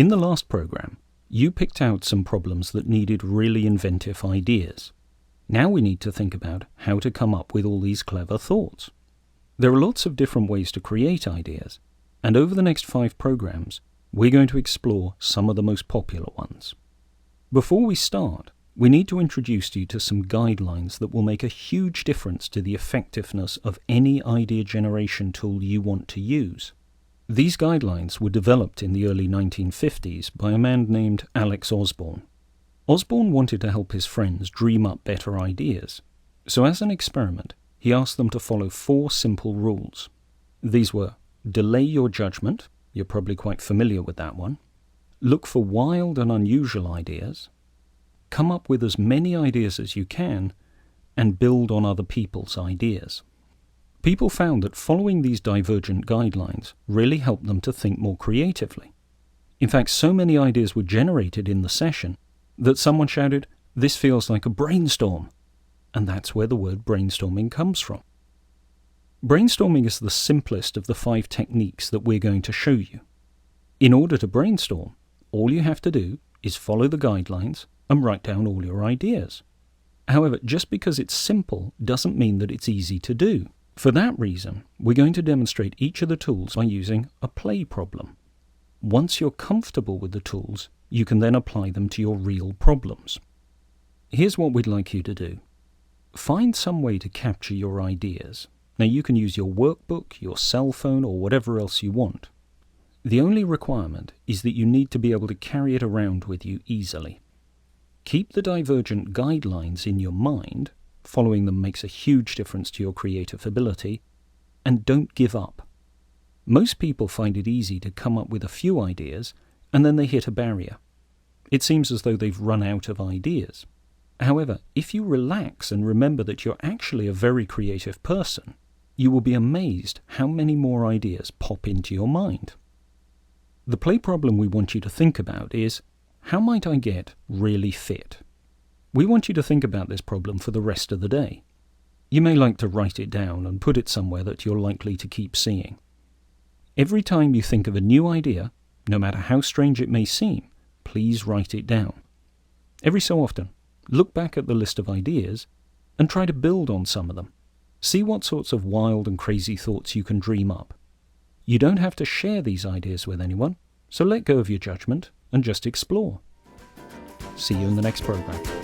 In the last program, you picked out some problems that needed really inventive ideas. Now we need to think about how to come up with all these clever thoughts. There are lots of different ways to create ideas, and over the next 5 programs, we're going to explore some of the most popular ones. Before we start, we need to introduce you to some guidelines that will make a huge difference to the effectiveness of any idea generation tool you want to use. These guidelines were developed in the early 1950s by a man named Alex Osborne. Osborne wanted to help his friends dream up better ideas, so as an experiment, he asked them to follow 4 simple rules. These were: delay your judgment, you're probably quite familiar with that one, look for wild and unusual ideas, come up with as many ideas as you can, and build on other people's ideas. People found that following these Divergent guidelines really helped them to think more creatively. In fact, so many ideas were generated in the session that someone shouted, "This feels like a brainstorm." And that's where the word brainstorming comes from. Brainstorming is the simplest of the 5 techniques that we're going to show you. In order to brainstorm, all you have to do is follow the guidelines and write down all your ideas. However, just because it's simple doesn't mean that it's easy to do. For that reason, we're going to demonstrate each of the tools by using a play problem. Once you're comfortable with the tools, you can then apply them to your real problems. Here's what we'd like you to do. Find some way to capture your ideas. Now you can use your workbook, your cell phone, or whatever else you want. The only requirement is that you need to be able to carry it around with you easily. Keep the Divergent guidelines in your mind. Following them makes a huge difference to your creative ability, and don't give up. Most people find it easy to come up with a few ideas, and then they hit a barrier. It seems as though they've run out of ideas. However, if you relax and remember that you're actually a very creative person, you will be amazed how many more ideas pop into your mind. The play problem we want you to think about is, how might I get really fit? We want you to think about this problem for the rest of the day. You may like to write it down and put it somewhere that you're likely to keep seeing. Every time you think of a new idea, no matter how strange it may seem, please write it down. Every so often, look back at the list of ideas and try to build on some of them. See what sorts of wild and crazy thoughts you can dream up. You don't have to share these ideas with anyone, so let go of your judgment and just explore. See you in the next program.